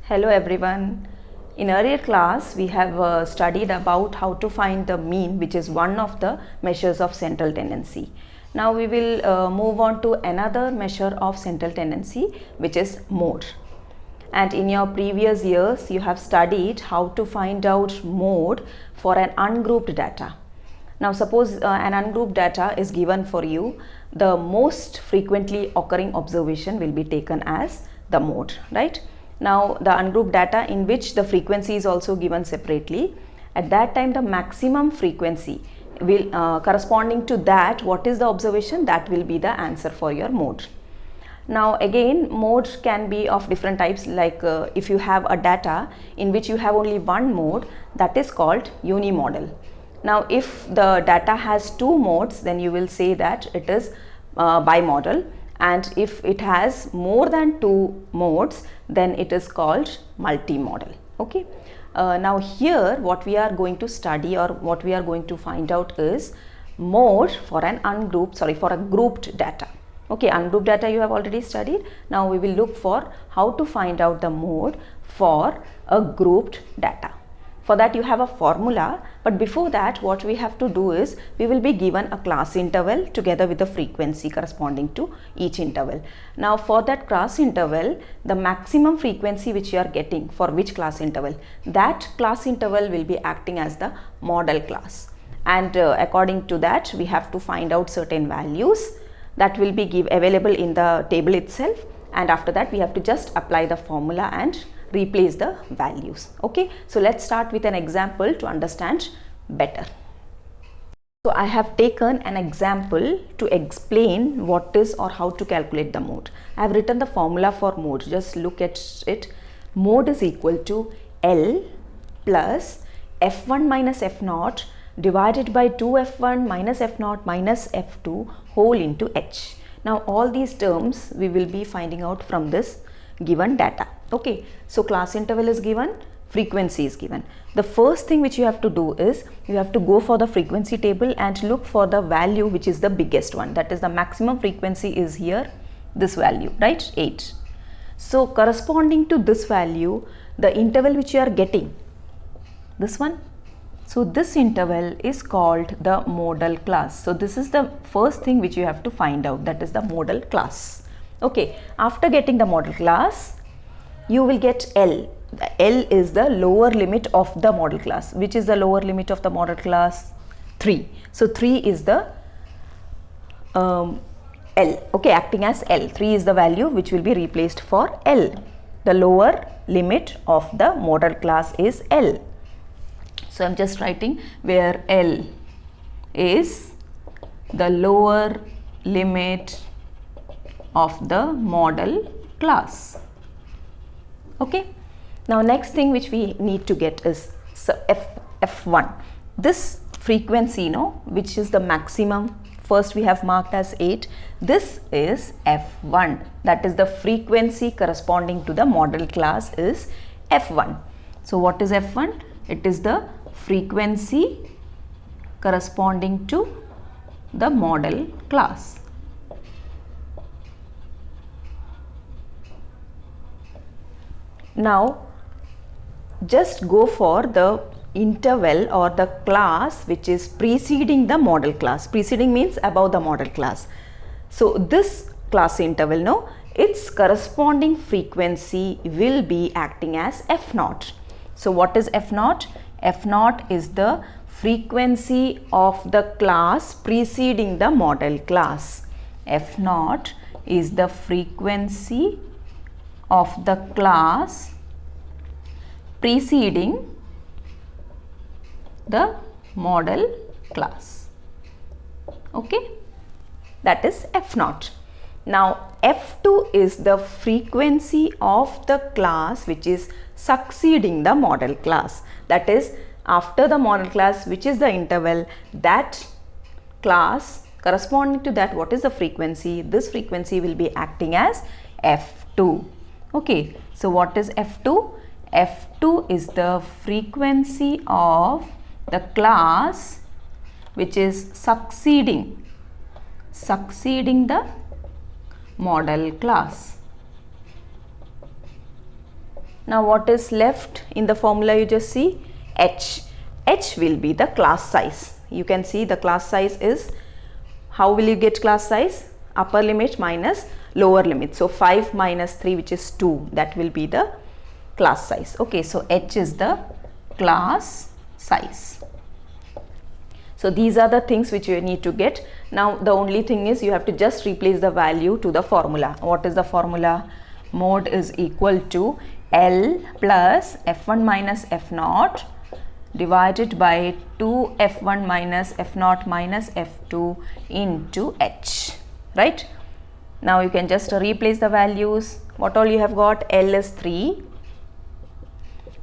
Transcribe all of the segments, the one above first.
Hello everyone. In earlier class we have studied about how to find the mean, which is one of the measures of central tendency. Now we will move on to another measure of central tendency, which is mode. And in your previous years you have studied how to find out mode for an ungrouped data. Now suppose an ungrouped data is given for you, the most frequently occurring observation will be taken as the mode, right? Now the ungrouped data in which the frequency is also given separately, at that time the maximum frequency will corresponding to that, what is the observation, that will be the answer for your mode. Now again, mode can be of different types, like if you have a data in which you have only one mode, that is called unimodal. Now if the data has two modes, then you will say that it is bimodal, and if it has more than two modes, then it is called multimodal. Okay. Now here what we are going to study, or what we are going to find out, is mode for an for a grouped data. Okay, ungrouped data you have already studied. Now we will look for how to find out the mode for a grouped data. For that you have a formula, but before that what we have to do is, we will be given a class interval together with the frequency corresponding to each interval. Now for that class interval, the maximum frequency which you are getting for which class interval, that class interval will be acting as the model class, and according to that we have to find out certain values that will be available in the table itself, and after that we have to just apply the formula and replace the values. Okay, so let's start with an example to understand better. So I have taken an example to explain what is or how to calculate the mode. I have written the formula for mode. Just look at it. Mode is equal to L plus F1 minus F0 divided by 2F1 minus F0 minus F2 whole into H. Now all these terms we will be finding out from this given data. Okay, so class interval is given, frequency is given. The first thing which you have to do is, you have to go for the frequency table and look for the value which is the biggest one, that is the maximum frequency is here, this value, right, 8. So corresponding to this value, the interval which you are getting, this one, so this interval is called the modal class. So this is the first thing which you have to find out, that is the modal class. Okay, after getting the modal class, you will get L. L is the lower limit of the model class. Which is the lower limit of the model class? 3. So 3 is the L. Okay, acting as L. 3 is the value which will be replaced for L. The lower limit of the model class is L. So I am just writing where L is the lower limit of the model class. Okay. Now next thing which we need to get is F1. This frequency, which is the maximum, first we have marked as 8. This is F1. That is the frequency corresponding to the model class is F1. So what is F1? It is the frequency corresponding to the model class. Now just go for the interval or the class which is preceding the model class. Preceding means above the model class. So this class interval, its corresponding frequency will be acting as F0. So what is F0? F0 is the frequency of the class preceding the model class. F0 is the frequency of the class preceding the model class. Okay, that is F0. Now F2 is the frequency of the class which is succeeding the model class. That is, after the model class, which is the interval, that class corresponding to that, what is the frequency? This frequency will be acting as F2. Okay, so what is F2? F2 is the frequency of the class which is succeeding the model class. Now what is left in the formula? You just see h. H will be the class size. You can see the class size is, how will you get class size? Upper limit minus lower limit. So 5 minus 3, which is 2, that will be the class size. Okay, so h is the class size. So these are the things which you need to get. Now the only thing is you have to just replace the value to the formula. What is the formula? Mod is equal to L plus F1 minus F0 divided by 2 F1 minus F0 minus F2 into H, right? Now you can just replace the values. What all you have got? L is 3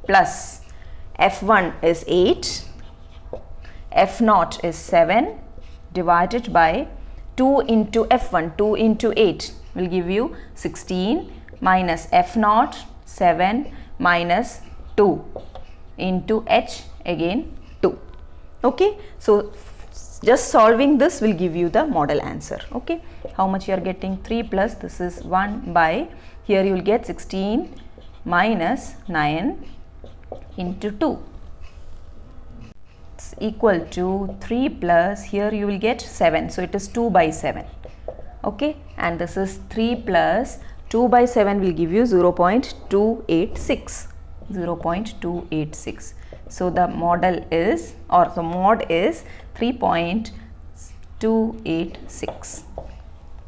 plus F1 is 8, F0 is 7 divided by 2 into F1, 2 into 8 will give you 16 minus F0, 7 minus 2 into H, again 2. Okay, so just solving this will give you the model answer. Okay, how much you are getting? 3 plus this is 1 by, here you will get 16 minus 9 into 2. It's equal to 3 plus, here you will get 7, so it is 2 by 7. Okay, and this is 3 plus 2 by 7 will give you 0.286. 0.286. So the model is, or the mod is 3.286.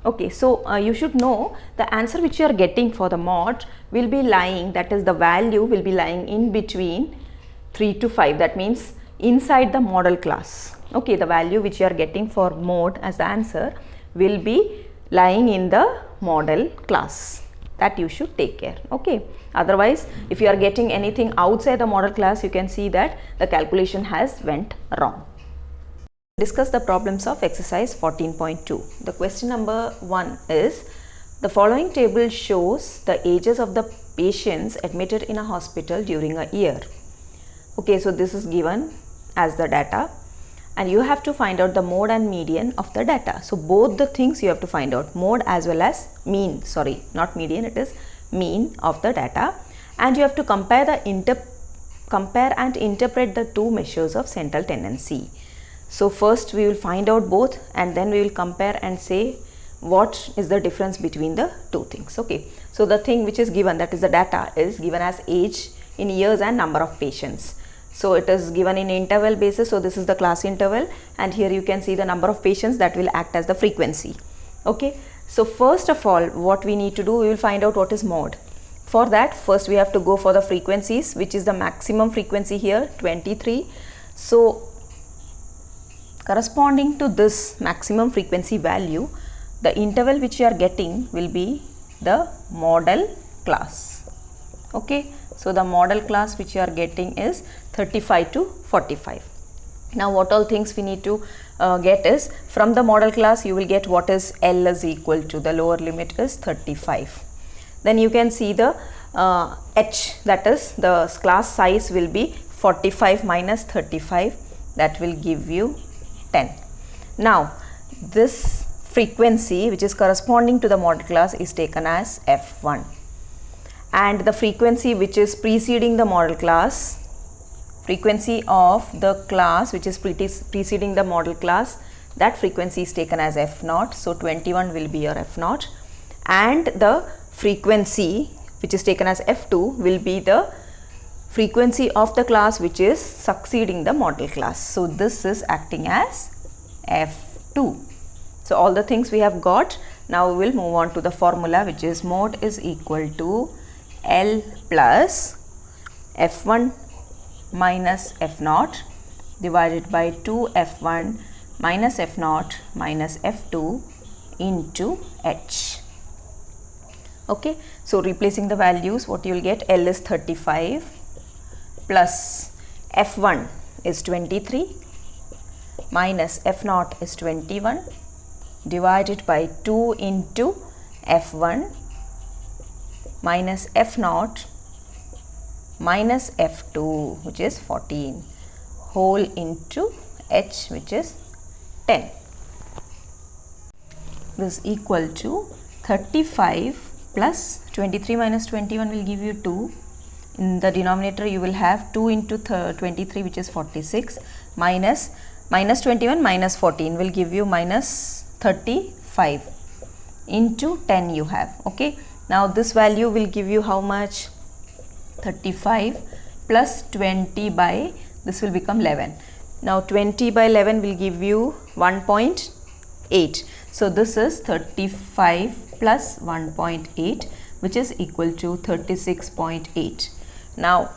Okay, so you should know the answer which you are getting for the mod will be lying, that is the value will be lying in between 3 to 5. That means inside the model class. Okay, the value which you are getting for mod as the answer will be lying in the model class. That you should take care. Okay, otherwise if you are getting anything outside the model class, you can see that the calculation has went wrong. Discuss the problems of exercise 14.2. The question number 1 is, the following table shows the ages of the patients admitted in a hospital during a year. Okay, so this is given as the data and you have to find out the mode and median of the data. So both the things you have to find out, mode as well as mean, sorry, not median, it is mean of the data, and you have to compare and interpret the two measures of central tendency. So first we will find out both and then we will compare and say what is the difference between the two things. Okay, so the thing which is given, that is the data, is given as age in years and number of patients. So it is given in interval basis, so this is the class interval, and here you can see the number of patients that will act as the frequency. Okay, so first of all what we need to do, we will find out what is mode. For that, first we have to go for the frequencies, which is the maximum frequency here, 23. So corresponding to this maximum frequency value, the interval which you are getting will be the model class. Okay, so the model class which you are getting is 35 to 45. Now what all things we need to get is, from the model class you will get what is L is equal to, the lower limit is 35. Then you can see the H, that is the class size will be 45 minus 35, that will give you 10. Now this frequency which is corresponding to the model class is taken as F1, and the frequency which is preceding the model class, frequency of the class which is preceding the model class, that frequency is taken as F0. So 21 will be your F0, and the frequency which is taken as F2 will be the frequency of the class which is succeeding the model class. So this is acting as F2. So all the things we have got. Now we will move on to the formula, which is mode is equal to L plus F1 minus F0 divided by 2 F1 minus F0 minus F2 into H. Okay, so replacing the values, what you will get, L is 35 plus F1 is 23 minus F0 is 21 divided by 2 into F1 minus F0 minus F2, which is 14, whole into H, which is 10. This is equal to 35 plus 23 minus 21 will give you 2 In the denominator you will have 2 into 23, which is 46, minus 21 minus 14 will give you minus 35, into 10 you have. Okay, now this value will give you how much? 35 plus 20 by, this will become 11. Now 20 by 11 will give you 1.8. So this is 35 plus 1.8, which is equal to 36.8. Now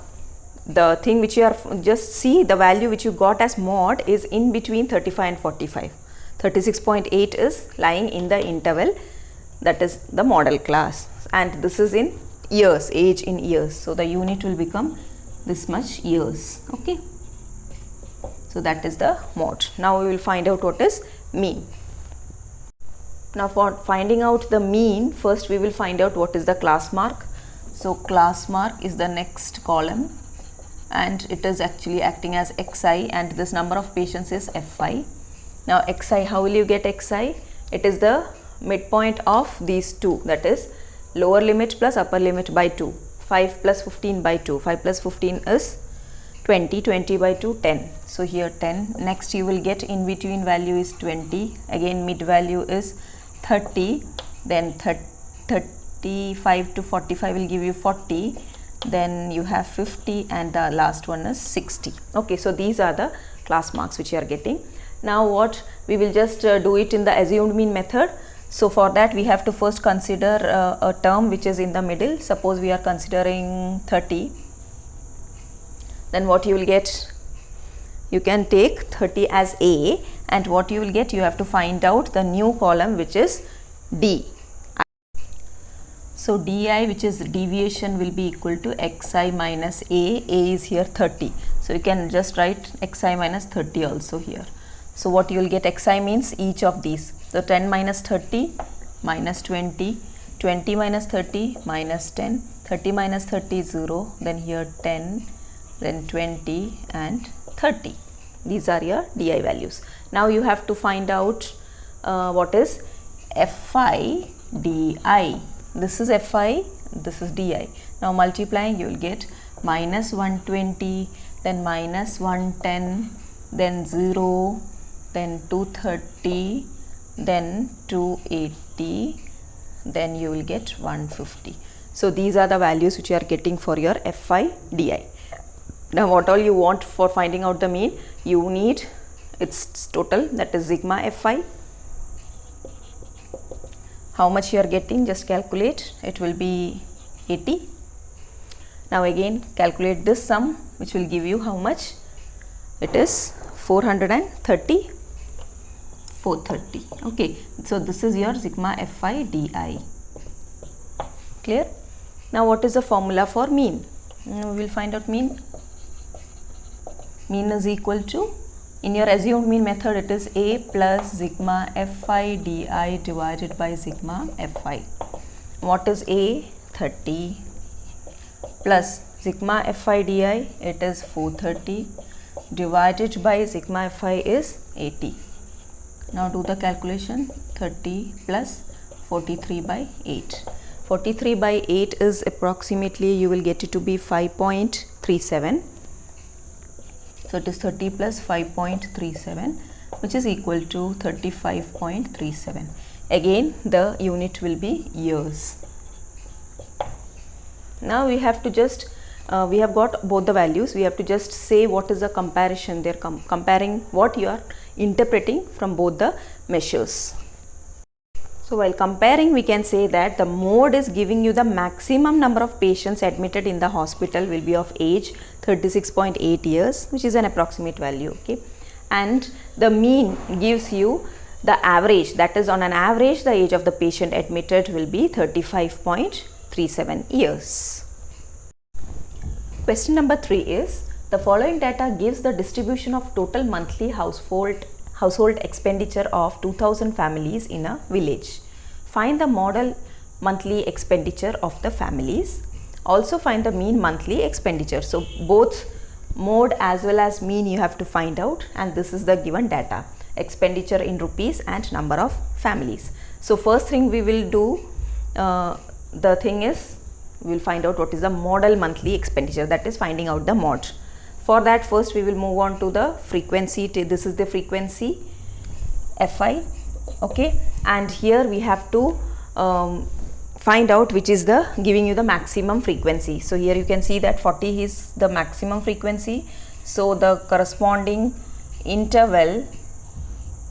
the thing which you are, just see the value which you got as mod is in between 35 and 45. 36.8 is lying in the interval, that is the model class, and this is in years, age in years. So the unit will become this much years. Okay, so that is the mod. Now we will find out what is mean. Now for finding out the mean, first we will find out what is the class mark. So class mark is the next column, and it is actually acting as xi, and this number of patients is fi. Now xi, how will you get xi? It is the midpoint of these two, that is lower limit plus upper limit by 2. 5 plus 15 by 2. 5 plus 15 is 20. 20 by 2, 10. So here 10. Next you will get in between value is 20. Again mid value is 30. Then 35 to 45 will give you 40. Then you have 50, and the last one is 60. Okay, so these are the class marks which you are getting. Now what we will just do it in the assumed mean method. So for that we have to first consider a term which is in the middle. Suppose we are considering 30. Then what you will get? You can take 30 as A, and what you will get, you have to find out the new column which is D. So di, which is deviation, will be equal to xi minus A. A is here 30. So you can just write xi minus 30 also here. So what you will get, xi means each of these. So 10 minus 30 minus 20, 20 minus 30 minus 10, 30 minus 30 is 0, then here 10, then 20 and 30. These are your di values. Now you have to find out what is fi di. This is fi, this is di. Now multiplying you will get minus 120, then minus 110, then 0, then 230, then 280, then you will get 150. So these are the values which you are getting for your fi di. Now what all you want for finding out the mean? You need its total, that is sigma fi. How much you are getting? Just calculate. It will be 80. Now again calculate this sum, which will give you how much? It is 430. 430. Okay, so this is your sigma fi di. Clear? Now what is the formula for mean? We will find out mean. Mean is equal to, in your assumed mean method, it is A plus sigma fi di divided by sigma fi. What is A? 30 plus sigma fi di, it is 430, divided by sigma fi is 80. Now do the calculation. 30 plus 43 by 8. 43 by 8 is approximately, you will get it to be 5.37. So it is 30 plus 5.37, which is equal to 35.37. Again the unit will be years. Now we have to just we have got both the values. We have to just say what is the comparison. They are comparing what you are interpreting from both the measures. So while comparing, we can say that the mode is giving you the maximum number of patients admitted in the hospital will be of age 36.8 years, which is an approximate value. Okay, and the mean gives you the average, that is on an average the age of the patient admitted will be 35.37 years. Question number 3 is, the following data gives the distribution of total monthly household expenditure of 2000 families in a village. Find the model monthly expenditure of the families. Also find the mean monthly expenditure. So both mode as well as mean you have to find out, and this is the given data, expenditure in rupees and number of families. So first thing we will do, the thing is we will find out what is the model monthly expenditure, that is finding out the mod. For that, first we will move on to the frequency. This is the frequency Fi, okay, and here we have to find out which is the giving you the maximum frequency. So here you can see that 40 is the maximum frequency, so the corresponding interval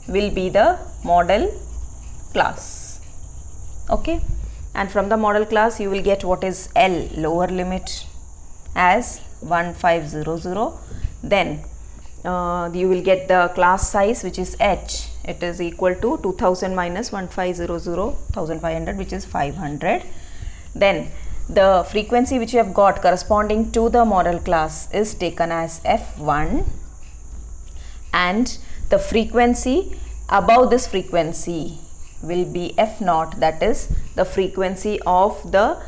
will be the model class, okay, and from the model class you will get what is L, lower limit, as 1500. Then you will get the class size, which is H, it is equal to 2000 minus 1500, 1500, which is 500. Then the frequency which you have got corresponding to the model class is taken as F1, and the frequency above this frequency will be F0, that is the frequency of the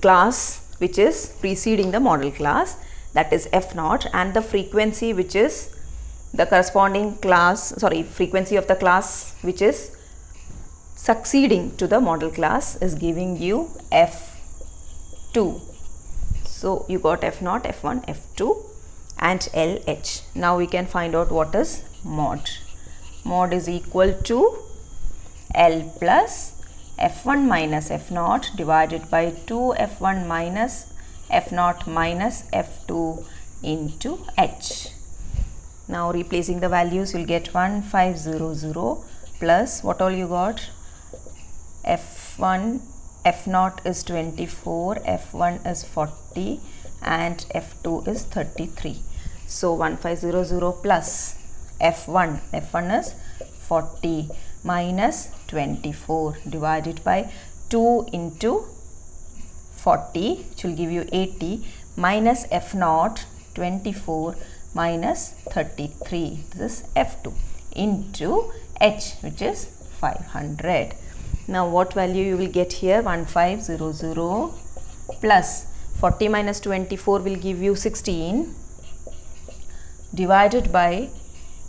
class which is preceding the model class, that is F0, and the frequency which is the corresponding class, frequency of the class which is succeeding to the model class is giving you F2. So you got F0, F1, F2 and LH. Now we can find out what is mod. Mod is equal to L plus F1 minus F0 divided by 2 F1 minus F0 minus F2 into H. Now replacing the values, you will get 1500 plus what all you got, F1, F0 is 24, F1 is 40 and F2 is 33. So 1500 plus F1, F1 is 40 minus 24 divided by 2 into 40, which will give you 80, minus F0, 24 minus 33, this is F2, into H, which is 500. Now what value you will get here? 1500 plus 40 minus 24 will give you 16 divided by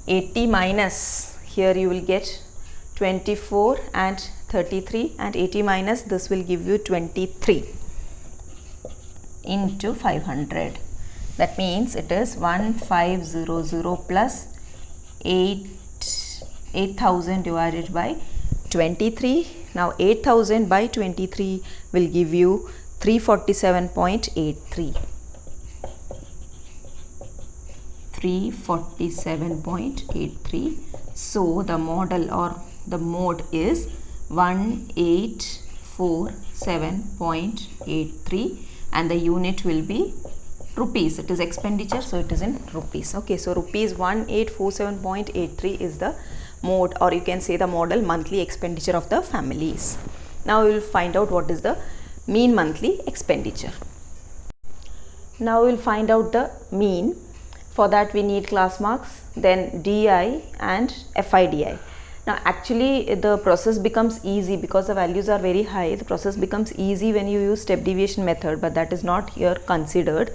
80 minus, here you will get 24 and 33, and 80 minus this will give you 23 into 500. That means it is 1500 plus 8000 divided by 23. Now 8000 by 23 will give you 347.83. 347.83. So the model or the mode is 1847.83 and the unit will be rupees. It is expenditure, so it is in rupees. Okay, so rupees 1847.83 is the mode, or you can say the model monthly expenditure of the families. Now we will find out what is the mean monthly expenditure. Now we will find out the mean. For that we need class marks, then DI and FIDI. Now actually the process becomes easy because the values are very high. The process becomes easy when you use step deviation method, but that is not here considered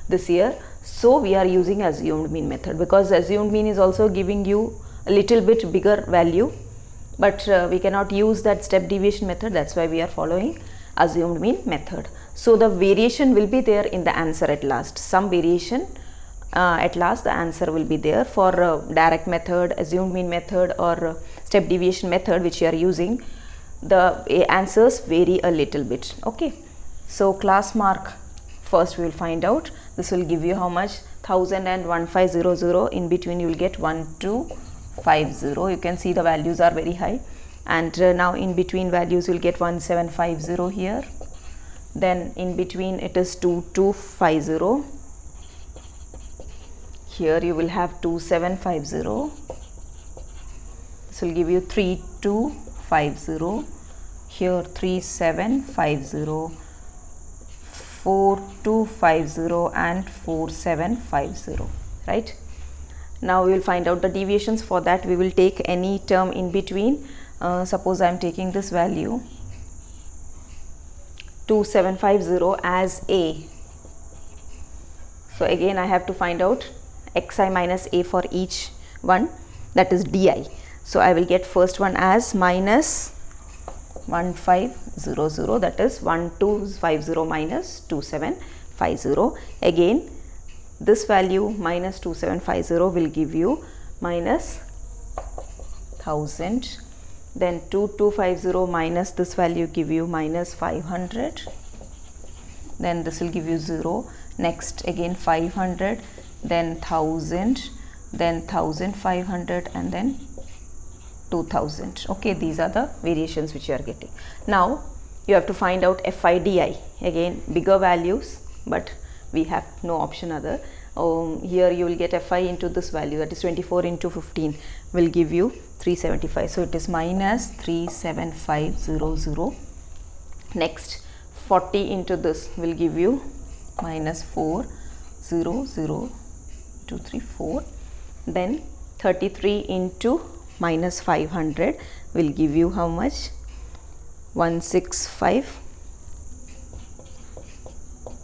this year. So we are using assumed mean method, because assumed mean is also giving you a little bit bigger value, but we cannot use that step deviation method. That's why we are following assumed mean method. So the variation will be there in the answer at last. Some variation at last the answer will be there. For direct method, assumed mean method or step deviation method which you are using, the answers vary a little bit. Okay, so class mark first we will find out. This will give you how much? 1000 and 1500. In between you will get 1250. You can see the values are very high, and now in between values you will get 1750 here. Then in between it is 2250. Here you will have 2750. This will give you 3250. Here 3750, 4250 and 4750. Right? Now we will find out the deviations. For that we will take any term in between. Suppose I am taking this value 2750 as A. So again I have to find out xi minus a for each one, that is di. So I will get first one as minus 1500, that is 1250 minus 2750. Again this value minus 2750 will give you minus 1000. Then 2250 minus this value give you minus 500. Then this will give you 0. Next again 500, then 1000, then 1500, and then 2000. Okay, these are the variations which you are getting. Now you have to find out FIDI. Again bigger values, but we have no option other. Here you will get Fi into this value, that is 24 into 15 will give you 375. So it is minus 37500. Next 40 into this will give you minus 400234. Then 33 into minus 500 will give you how much? 165,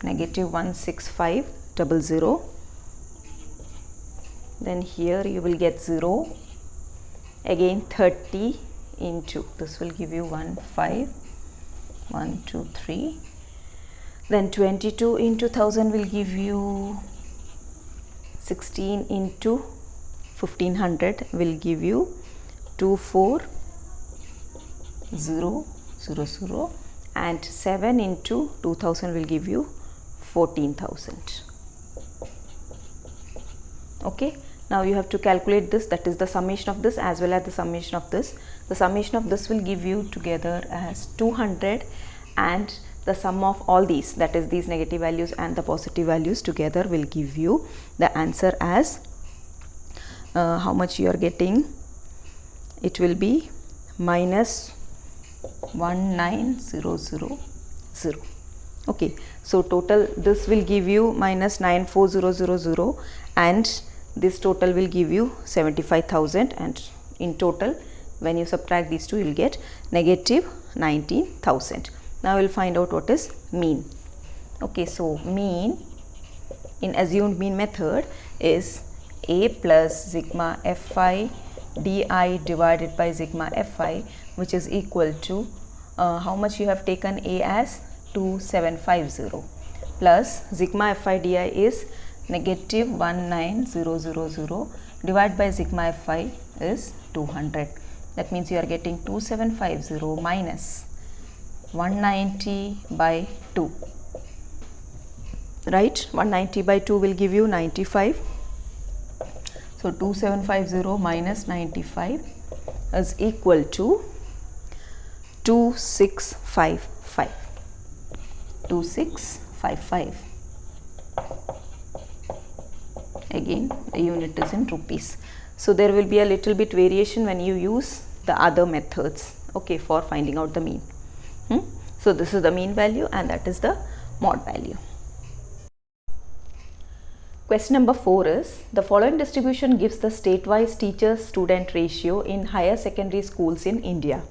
negative 16500. Then here you will get 0. Again 30 into this will give you 15123. Then 22 into 1000 will give you 16 into 1500 will give you 24000, and 7 into 2000 will give you 14,000. Okay, now you have to calculate this, that is the summation of this as well as the summation of this. The summation of this will give you together as 200, and the sum of all these, that is these negative values and the positive values together, will give you the answer as how much you are getting. It will be minus 19000. Okay, so total this will give you minus 94000, and this total will give you 75,000, and in total when you subtract these two you will get negative 19,000. Now we will find out what is mean. Okay, so mean in assumed mean method is A plus sigma Fi di divided by sigma Fi, which is equal to how much you have taken A as 2750 plus sigma Fi di is negative 19000 divided by sigma Fi is 200. That means you are getting 2750 minus 190 by 2, right? 190 by 2 will give you 95. So 2750 minus 95 is equal to 2655. 2655. Again the unit is in rupees. So there will be a little bit variation when you use the other methods, okay, for finding out the mean. So this is the mean value and that is the mod value. Question number 4 is, the following distribution gives the state-wise teacher-student ratio in higher secondary schools in India.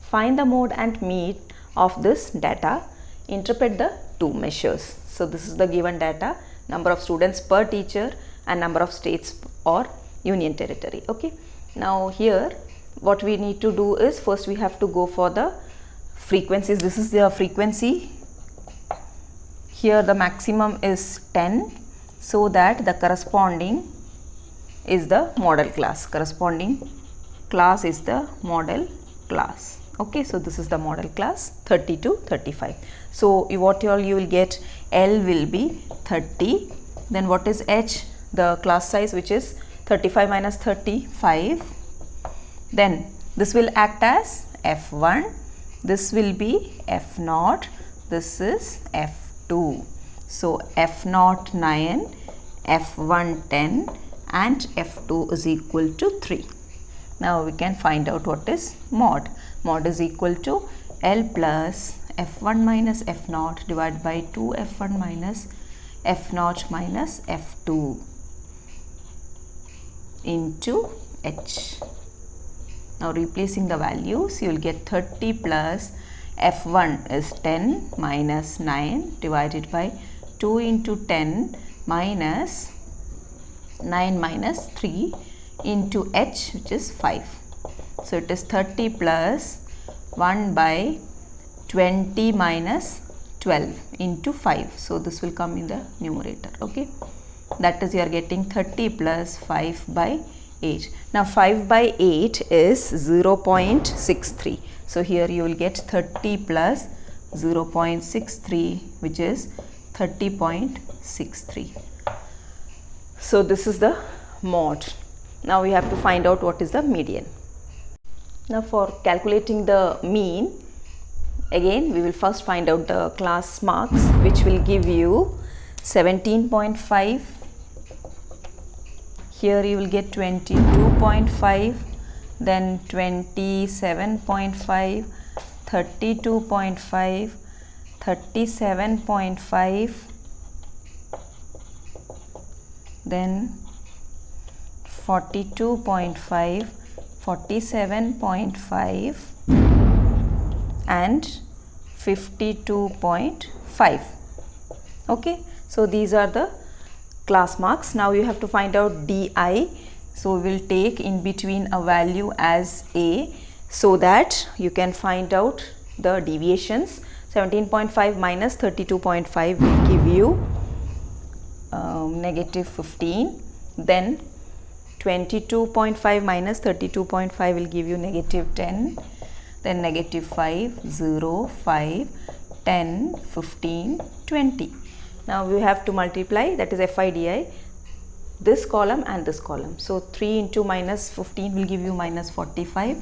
Find the mode and mean of this data. Interpret the two measures. So this is the given data, number of students per teacher and number of states or union territory. Okay. Now here what we need to do is, first we have to go for the frequencies. This is the frequency. Here the maximum is 10. So that the corresponding is the model class. Corresponding class is the model class. Okay, so this is the model class 30 to 35. So what you will get, L will be 30. Then what is H? The class size, which is 35 minus 35. Then this will act as F1. This will be F0. This is F2. So F0 9, F1 10 and F2 is equal to 3. Now we can find out what is mod. Mod is equal to L plus F1 minus F0 divided by 2 F1 minus F0 minus F2 into H. Now replacing the values, you will get 30 plus F1 is 10 minus 9 divided by 2 into 10 minus 9 minus 3 into H, which is 5. So it is 30 plus 1 by 20 minus 12 into 5. So this will come in the numerator. Okay, that is you are getting 30 plus 5 by 8. Now 5 by 8 is 0.63. So here you will get 30 plus 0.63, which is 30.63. So this is the mod. Now we have to find out what is the median. Now for calculating the mean, again we will first find out the class marks, which will give you 17.5. Here you will get 22.5, then 27.5, 32.5, 37.5, then 42.5, 47.5 and 52.5. Okay, so these are the class marks. Now you have to find out DI. So we will take in between a value as A so that you can find out the deviations. 17.5 minus 32.5 will give you negative 15. Then 22.5 minus 32.5 will give you negative 10. Then negative 5, 0, 5, 10, 15, 20. Now we have to multiply, that is FIDI, this column and this column. So 3 into minus 15 will give you minus 45.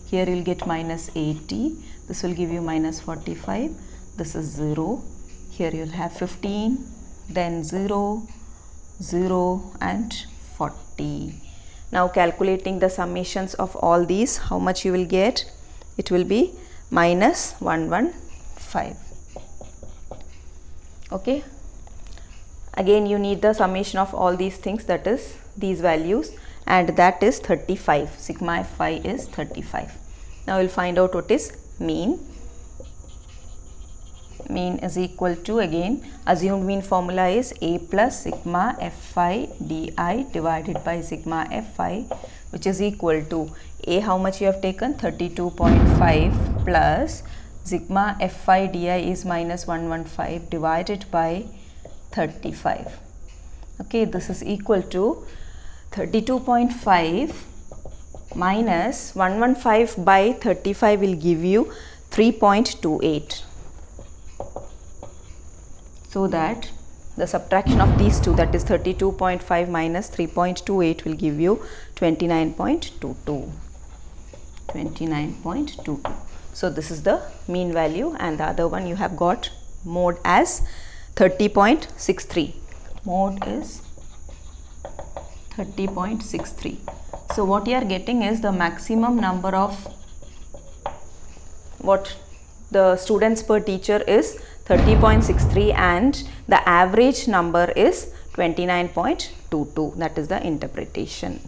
Here you will get minus 80. This will give you minus 45. This is 0. Here you will have 15, then 0, 0 and 40. Now calculating the summations of all these, how much you will get? It will be minus 115. Okay. Again you need the summation of all these things, that is these values, and that is 35. Sigma Fi is 35. Now we will find out what is mean. Mean is equal to, again assumed mean formula is A plus sigma Fi Di divided by sigma Fi, which is equal to A, how much you have taken, 32.5, plus sigma Fi Di is minus 115 divided by 35. Okay, this is equal to 32.5 minus 115 by 35 will give you 3.28. So that the subtraction of these two, that is 32.5 minus 3.28, will give you 29.22. 29.22. So this is the mean value, and the other one you have got mode as 30.63. Mode is 30.63. So what you are getting is the maximum number of what the students per teacher is 30.63 and the average number is 29.22. That is the interpretation.